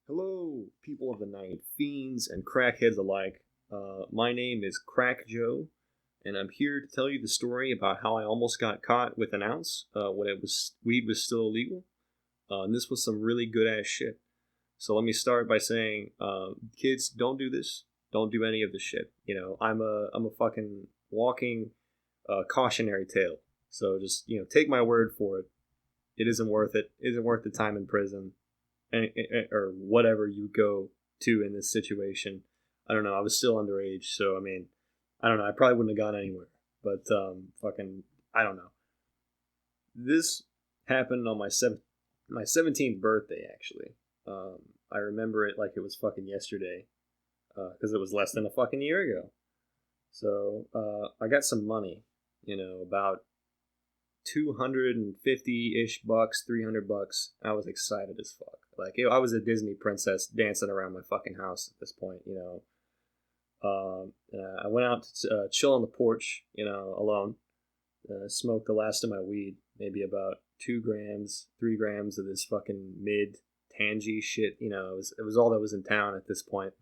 Hello, people of the night, fiends and crackheads alike. My name is Crack Joe, and I'm here to tell you the story about how I almost got caught with an ounce when weed was still illegal. And this was some really good ass shit. So let me start by saying, kids, don't do this. Don't do any of this shit. I'm a fucking walking cautionary tale. So just take my word for it. It isn't worth it. It isn't worth the time in prison or whatever you go to in this situation. I don't know. I was still underage, so I mean, I don't know. I probably wouldn't have gone anywhere. But fucking, I don't know. This happened on my 17th birthday. Actually, I remember it like it was fucking yesterday, because it was less than a fucking year ago. So I got some money, about 250-ish bucks, $300. I was excited as fuck. Like I was a Disney princess dancing around my fucking house at this point. I went out to chill on the porch, alone. Smoked the last of my weed, maybe about 2 grams, 3 grams of this fucking mid tangy shit. It was all that was in town at this point.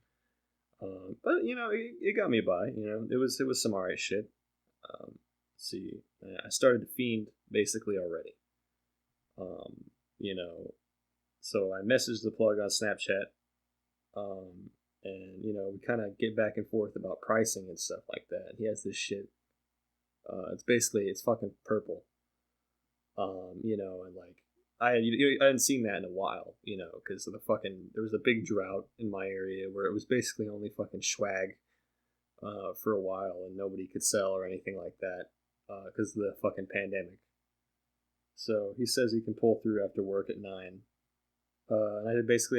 But it got me by. It was some alright shit. See, I started to fiend basically already. Um, you know, so I messaged the plug on Snapchat, and we kind of get back and forth about pricing and stuff like that. He has this shit. It's fucking purple. And like I hadn't seen that in a while, because of the fucking there was a big drought in my area where it was basically only fucking swag for a while and nobody could sell or anything like that because of the fucking pandemic. So he says he can pull through after work at 9. And I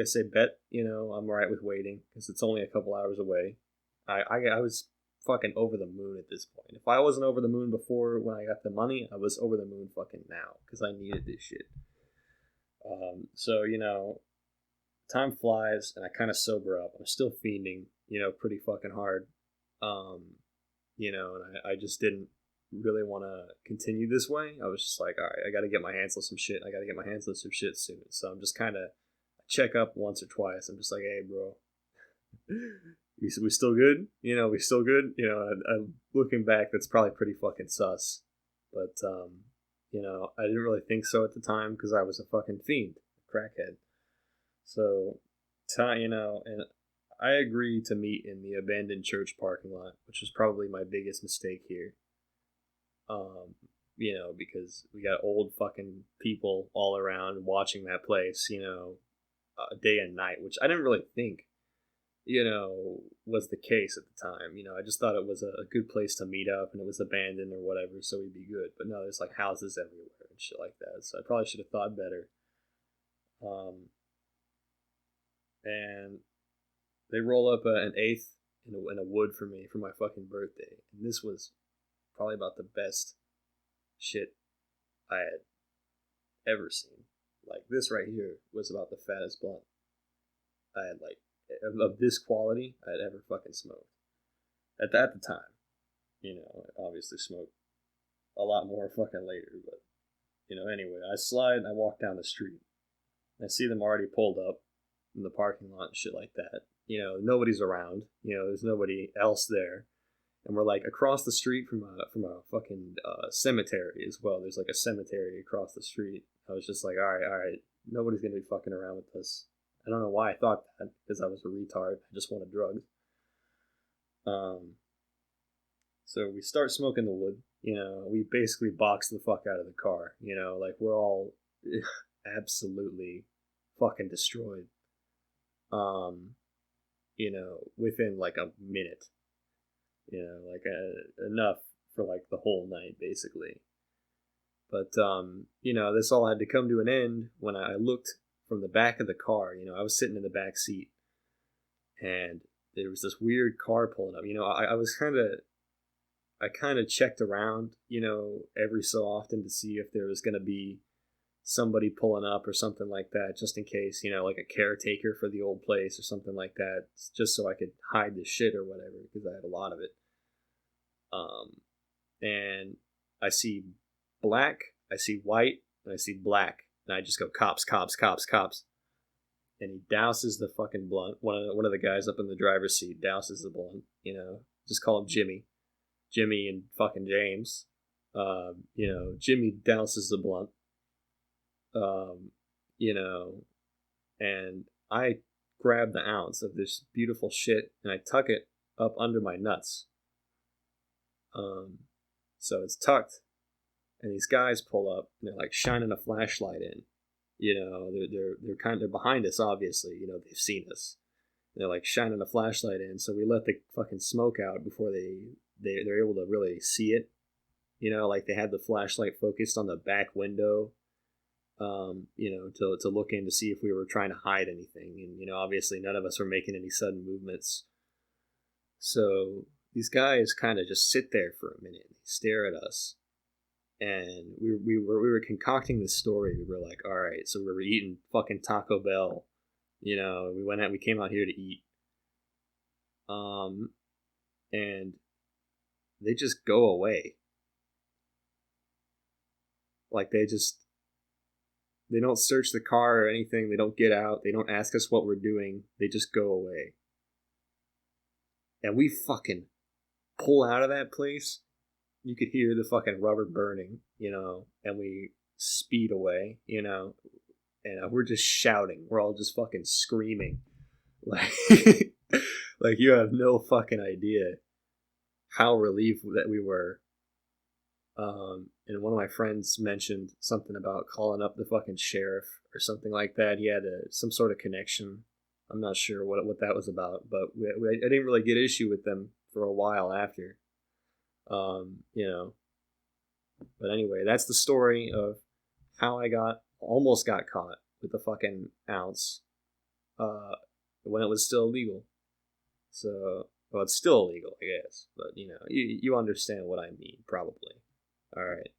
say bet, I'm right with waiting because it's only a couple hours away. I was fucking over the moon at this point. If I wasn't over the moon before when I got the money, I was over the moon fucking now because I needed this shit. So time flies and I kind of sober up. I'm still fiending, pretty fucking hard. Um, and I just didn't really want to continue this way. I was just like, all right, I got to get my hands on some shit. I got to get my hands on some shit soon. So I'm just kind of check up once or twice. I'm just like, hey, bro, we still good? We still good? I'm looking back, that's probably pretty fucking sus. But, I didn't really think so at the time because I was a fucking fiend, a crackhead. So, and I agreed to meet in the abandoned church parking lot, which was probably my biggest mistake here. Because we got old fucking people all around watching that place, day and night, which I didn't really think, was the case at the time. I just thought it was a good place to meet up and it was abandoned or whatever, so we'd be good. But no, there's like houses everywhere and shit like that. So I probably should have thought better. And they roll up an eighth in a wood for me for my fucking birthday. And this was probably about the best shit I had ever seen. Like this right here was about the fattest blunt I had, like, of this quality I had ever fucking smoked. At the time, I obviously smoked a lot more fucking later, but anyway, I slide and I walk down the street. I see them already pulled up in the parking lot and shit like that. Nobody's around. There's nobody else there. And we're like across the street from a fucking cemetery as well. There's like a cemetery across the street. I was just like, all right, nobody's gonna be fucking around with this. I don't know why I thought that because I was a retard. I just wanted drugs. Um, so we start smoking the wood. We basically box the fuck out of the car. Like we're all absolutely fucking destroyed. Within like a minute. Like enough for like the whole night basically. But this all had to come to an end when I looked from the back of the car. I was sitting in the back seat, and there was this weird car pulling up. I kind of checked around, every so often to see if there was gonna be somebody pulling up or something like that, just in case, like a caretaker for the old place or something like that, just so I could hide the shit or whatever, because I had a lot of it. And I see black, I see white, and I see black, and I just go cops, cops, cops, cops. and he douses the fucking blunt. One of the guys up in the driver's seat douses the blunt. Just call him Jimmy and fucking James. Jimmy douses the blunt. Um, you know, and I grab the ounce of this beautiful shit and I tuck it up under my nuts. So it's tucked, and these guys pull up and they're like shining a flashlight in. They're behind us, obviously. They've seen us. They're like shining a flashlight in, so we let the fucking smoke out before they're able to really see it. Like they had the flashlight focused on the back window, to look in to see if we were trying to hide anything. And obviously none of us were making any sudden movements. So these guys kind of just sit there for a minute and stare at us. And we were concocting this story. We were like, all right, so we were eating fucking Taco Bell. We came out here to eat. And they just go away. Like they don't search the car or anything. They don't get out. They don't ask us what we're doing. They just go away. And we fucking pull out of that place. You could hear the fucking rubber burning, and we speed away, and we're just shouting. We're all just fucking screaming. Like, like you have no fucking idea how relieved that we were. And one of my friends mentioned something about calling up the fucking sheriff or something like that. He had some sort of connection. I'm not sure what that was about, but I didn't really get issue with them for a while after. But anyway, that's the story of how I almost got caught with the fucking ounce, when it was still illegal. So, well, it's still illegal, I guess, but you understand what I mean, probably. All right.